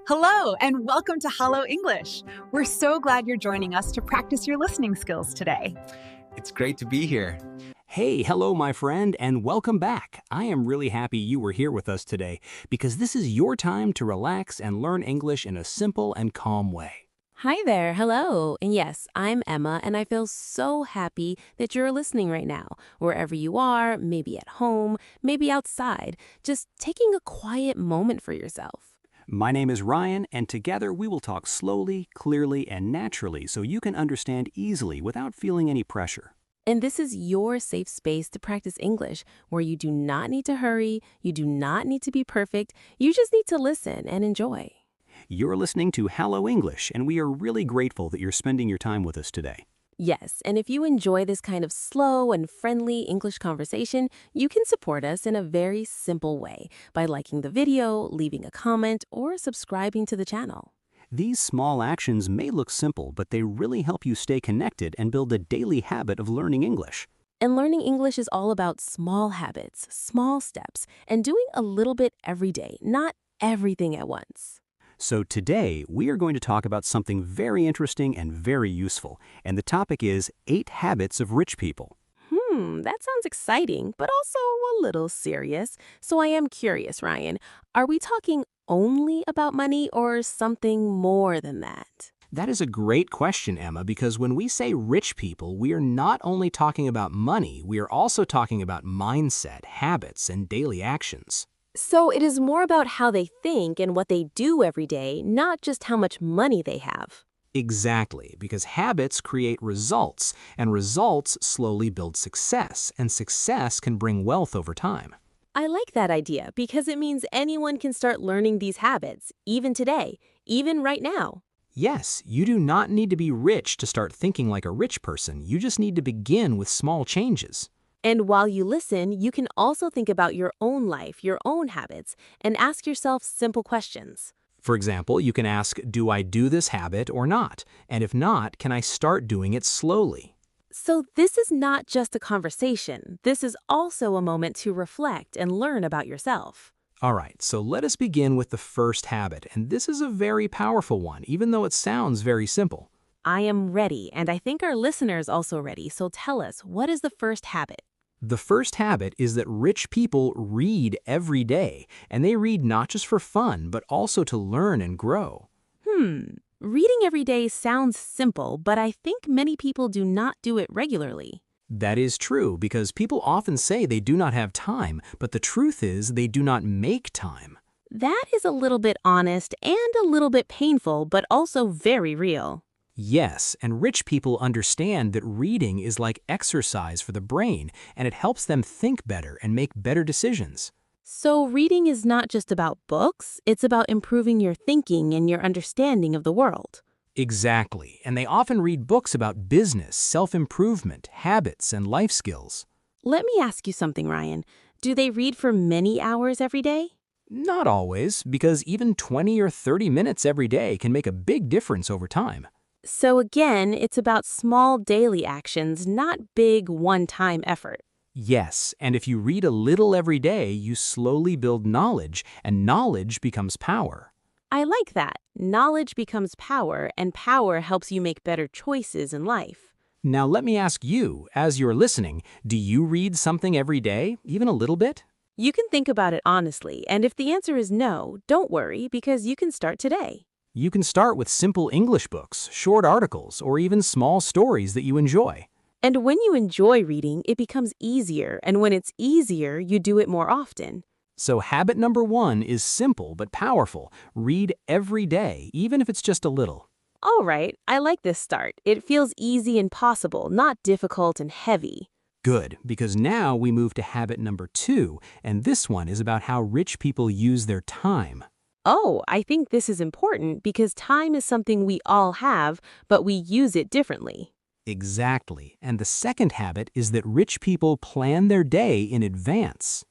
Hello, and welcome to Hallo English. We're so glad you're joining us to practice your listening skills today. It's great to be here. Hey, hello, my friend, and welcome back. I am really happy you were here with us today because this is your time to relax and learn English in a simple and calm way. Hi there, hello. And yes, I'm Emma, and I feel so happy that you're listening right now. Wherever you are, maybe at home, maybe outside, just taking a quiet moment for yourself. My name is Ryan, and together we will talk slowly, clearly, and naturally so you can understand easily without feeling any pressure. And this is your safe space to practice English, where you do not need to hurry, you do not need to be perfect, you just need to listen and enjoy. You're listening to Hallo English, and we are really grateful that you're spending your time with us today. Yes, and if you enjoy this kind of slow and friendly English conversation, you can support us in a very simple way by liking the video, leaving a comment, or subscribing to the channel. These small actions may look simple, but they really help you stay connected and build a daily habit of learning English. And learning English is all about small habits, small steps, and doing a little bit every day, not everything at once. So today, we are going to talk about something very interesting and very useful, and the topic is 8 habits of rich people. That sounds exciting, but also a little serious. So I am curious, Ryan, are we talking only about money or something more than that? That is a great question, Emma, because when we say rich people, we are not only talking about money, we are also talking about mindset, habits, and daily actions. So it is more about how they think and what they do every day, not just how much money they have. Exactly, because habits create results, and results slowly build success, and success can bring wealth over time. I like that idea because it means anyone can start learning these habits, even today, even right now. Yes, you do not need to be rich to start thinking like a rich person. You just need to begin with small changes. And while you listen, you can also think about your own life, your own habits, and ask yourself simple questions. For example, you can ask, do I do this habit or not? And if not, can I start doing it slowly? So this is not just a conversation. This is also a moment to reflect and learn about yourself. All right, so let us begin with the first habit. And this is a very powerful one, even though it sounds very simple. I am ready, and I think our listeners also ready. So tell us, what is the first habit? The first habit is that rich people read every day, and they read not just for fun, but also to learn and grow. Reading every day sounds simple, but I think many people do not do it regularly. That is true, because people often say they do not have time, but the truth is they do not make time. That is a little bit honest and a little bit painful, but also very real. Yes, and rich people understand that reading is like exercise for the brain, and it helps them think better and make better decisions. So reading is not just about books, it's about improving your thinking and your understanding of the world. Exactly, and they often read books about business, self-improvement, habits, and life skills. Let me ask you something, Ryan. Do they read for many hours every day? Not always, because even 20 or 30 minutes every day can make a big difference over time. So again, it's about small daily actions, not big one-time effort. Yes, and if you read a little every day, you slowly build knowledge, and knowledge becomes power. I like that. Knowledge becomes power, and power helps you make better choices in life. Now let me ask you, as you're listening, do you read something every day, even a little bit? You can think about it honestly, and if the answer is no, don't worry, because you can start today. You can start with simple English books, short articles, or even small stories that you enjoy. And when you enjoy reading, it becomes easier, and when it's easier, you do it more often. So habit number 1 is simple but powerful. Read every day, even if it's just a little. All right, I like this start. It feels easy and possible, not difficult and heavy. Good, because now we move to habit number 2, and this one is about how rich people use their time. Oh, I think this is important because time is something we all have, but we use it differently. Exactly, and the second habit is that rich people plan their day in advance.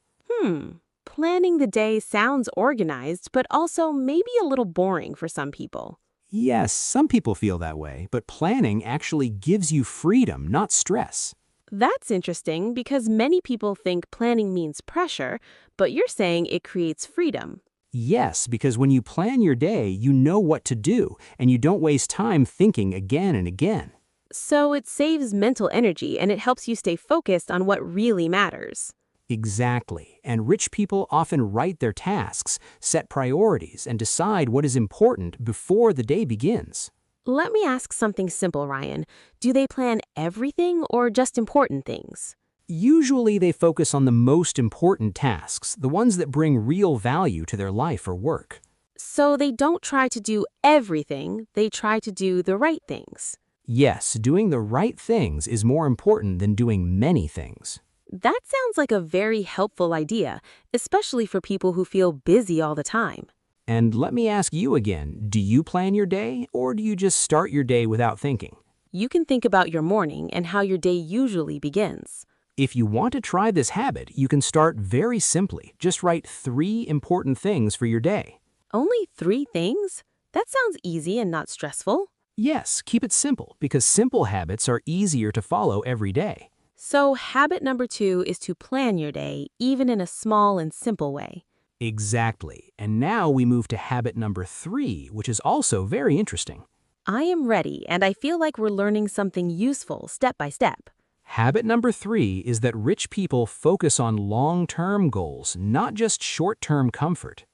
Planning the day sounds organized, but also maybe a little boring for some people. Yes, some people feel that way, but planning actually gives you freedom, not stress. That's interesting because many people think planning means pressure, but you're saying it creates freedom. Yes, because when you plan your day, you know what to do, and you don't waste time thinking again and again. So it saves mental energy and it helps you stay focused on what really matters. Exactly. And rich people often write their tasks, set priorities, and decide what is important before the day begins. Let me ask something simple, Ryan. Do they plan everything or just important things? Usually they focus on the most important tasks, the ones that bring real value to their life or work. So they don't try to do everything, they try to do the right things. Yes, doing the right things is more important than doing many things. That sounds like a very helpful idea, especially for people who feel busy all the time. And let me ask you again, do you plan your day, or do you just start your day without thinking? You can think about your morning and how your day usually begins. If you want to try this habit, you can start very simply. Just write 3 important things for your day. Only 3 things? That sounds easy and not stressful. Yes, keep it simple, because simple habits are easier to follow every day. So habit number 2 is to plan your day, even in a small and simple way. Exactly. And now we move to habit number 3, which is also very interesting. I am ready, and I feel like we're learning something useful step by step. Habit number 3 is that rich people focus on long-term goals, not just short-term comfort.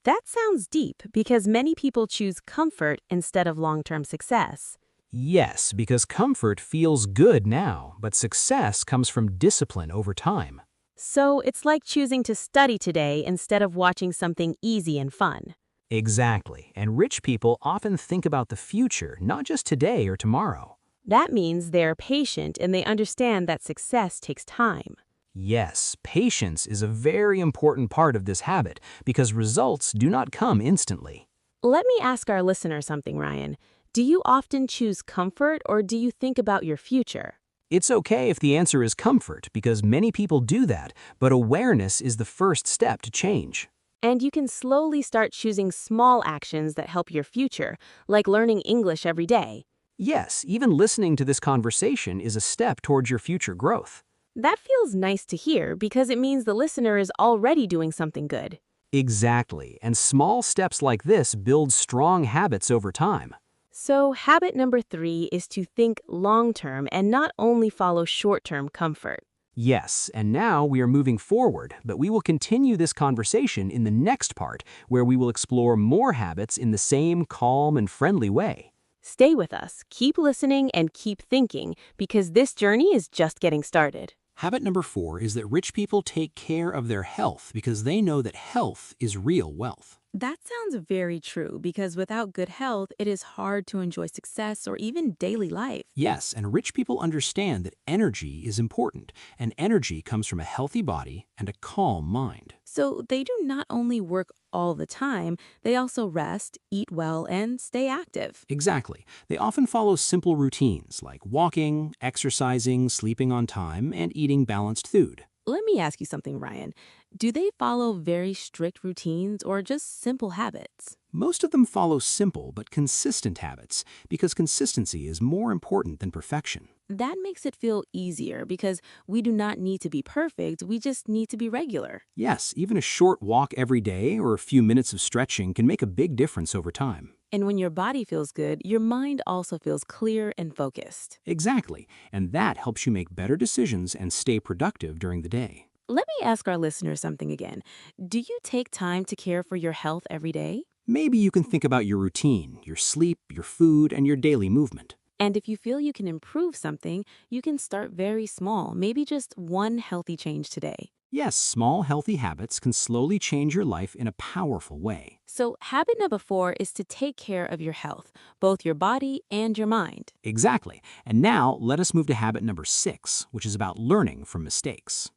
That sounds deep because many people choose comfort instead of long-term success. Yes, because comfort feels good now, but success comes from discipline over time. So it's like choosing to study today instead of watching something easy and fun. Exactly, and rich people often think about the future, not just today or tomorrow. That means they're patient and they understand that success takes time. Yes, patience is a very important part of this habit because results do not come instantly. Let me ask our listener something, Ryan. Do you often choose comfort or do you think about your future? It's okay if the answer is comfort because many people do that, but awareness is the first step to change. And you can slowly start choosing small actions that help your future, like learning English every day. Yes, even listening to this conversation is a step towards your future growth. That feels nice to hear because it means the listener is already doing something good. Exactly, and small steps like this build strong habits over time. So habit number 3 is to think long-term and not only follow short-term comfort. Yes, and now we are moving forward, but we will continue this conversation in the next part, where we will explore more habits in the same calm and friendly way. Stay with us, keep listening, and keep thinking because this journey is just getting started. Habit number 4 is that rich people take care of their health because they know that health is real wealth. That sounds very true because without good health, it is hard to enjoy success or even daily life. Yes, and rich people understand that energy is important, and energy comes from a healthy body and a calm mind. So they do not only work all the time, they also rest, eat well, and stay active. Exactly. They often follow simple routines like walking, exercising, sleeping on time, and eating balanced food. Let me ask you something, Ryan. Do they follow very strict routines or just simple habits? Most of them follow simple but consistent habits because consistency is more important than perfection. That makes it feel easier because we do not need to be perfect, we just need to be regular. Yes, even a short walk every day or a few minutes of stretching can make a big difference over time. And when your body feels good, your mind also feels clear and focused. Exactly, and that helps you make better decisions and stay productive during the day. Let me ask our listeners something again. Do you take time to care for your health every day? Maybe you can think about your routine, your sleep, your food, and your daily movement. And if you feel you can improve something, you can start very small, maybe just one healthy change today. Yes, small healthy habits can slowly change your life in a powerful way. So habit number 4 is to take care of your health, both your body and your mind. Exactly. And now let us move to habit number 6, which is about learning from mistakes.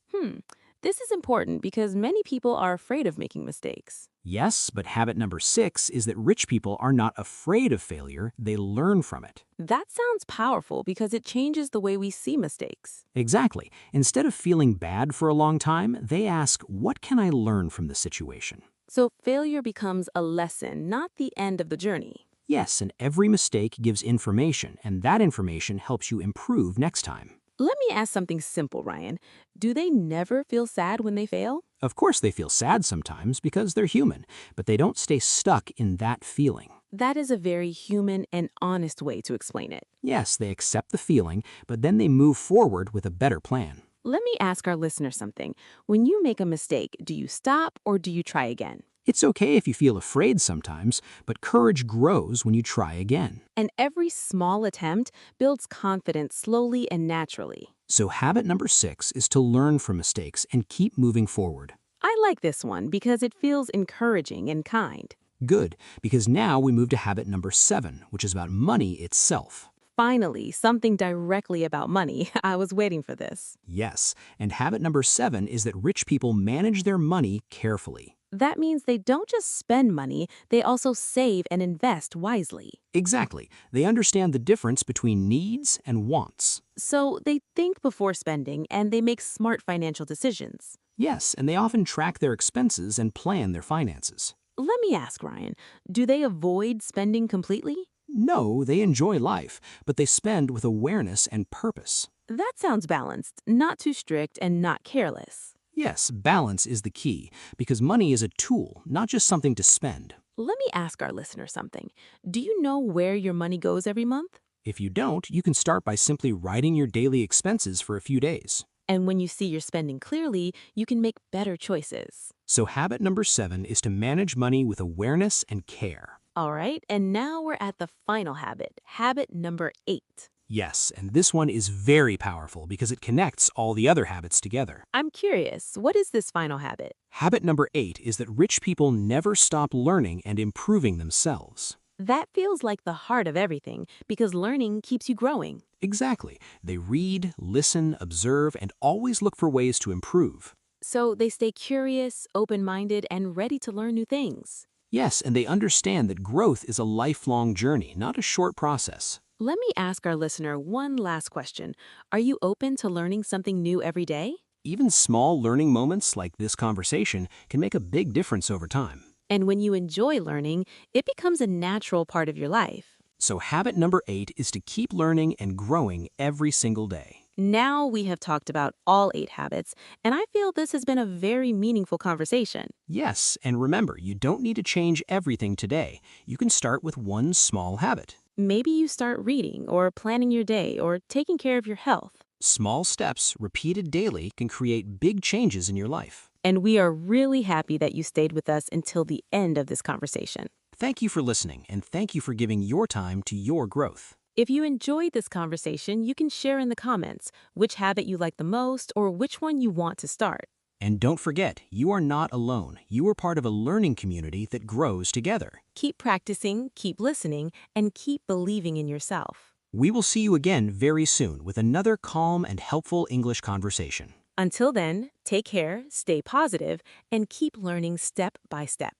This is important because many people are afraid of making mistakes. Yes, but habit number 6 is that rich people are not afraid of failure, they learn from it. That sounds powerful because it changes the way we see mistakes. Exactly. Instead of feeling bad for a long time, they ask, what can I learn from the situation? So failure becomes a lesson, not the end of the journey. Yes, and every mistake gives information, and that information helps you improve next time. Let me ask something simple, Ryan. Do they never feel sad when they fail? Of course, they feel sad sometimes because they're human, but they don't stay stuck in that feeling. That is a very human and honest way to explain it. Yes, they accept the feeling, but then they move forward with a better plan. Let me ask our listeners something. When you make a mistake, do you stop or do you try again? It's okay if you feel afraid sometimes, but courage grows when you try again. And every small attempt builds confidence slowly and naturally. So habit number 6 is to learn from mistakes and keep moving forward. I like this one because it feels encouraging and kind. Good, because now we move to habit number 7, which is about money itself. Finally, something directly about money. I was waiting for this. Yes, and habit number 7 is that rich people manage their money carefully. That means they don't just spend money, they also save and invest wisely. Exactly. They understand the difference between needs and wants. So they think before spending and they make smart financial decisions. Yes, and they often track their expenses and plan their finances. Let me ask, Ryan, do they avoid spending completely? No, they enjoy life, but they spend with awareness and purpose. That sounds balanced, not too strict and not careless. Yes, balance is the key, because money is a tool, not just something to spend. Let me ask our listeners something. Do you know where your money goes every month? If you don't, you can start by simply writing your daily expenses for a few days. And when you see your spending clearly, you can make better choices. So habit number 7 is to manage money with awareness and care. All right, and now we're at the final habit number 8. Yes, and this one is very powerful because it connects all the other habits together. I'm curious, what is this final habit? Habit number 8 is that rich people never stop learning and improving themselves. That feels like the heart of everything because learning keeps you growing. Exactly. They read, listen, observe, and always look for ways to improve. So they stay curious, open-minded, and ready to learn new things. Yes, and they understand that growth is a lifelong journey, not a short process. Let me ask our listener one last question. Are you open to learning something new every day? Even small learning moments like this conversation can make a big difference over time. And when you enjoy learning, it becomes a natural part of your life. So habit number 8 is to keep learning and growing every single day. Now we have talked about all 8 habits, and I feel this has been a very meaningful conversation. Yes, and remember, you don't need to change everything today. You can start with one small habit. Maybe you start reading or planning your day or taking care of your health. Small steps, repeated daily, can create big changes in your life. And we are really happy that you stayed with us until the end of this conversation. Thank you for listening, and thank you for giving your time to your growth. If you enjoyed this conversation, you can share in the comments which habit you like the most or which one you want to start. And don't forget, you are not alone. You are part of a learning community that grows together. Keep practicing, keep listening, and keep believing in yourself. We will see you again very soon with another calm and helpful English conversation. Until then, take care, stay positive, and keep learning step by step.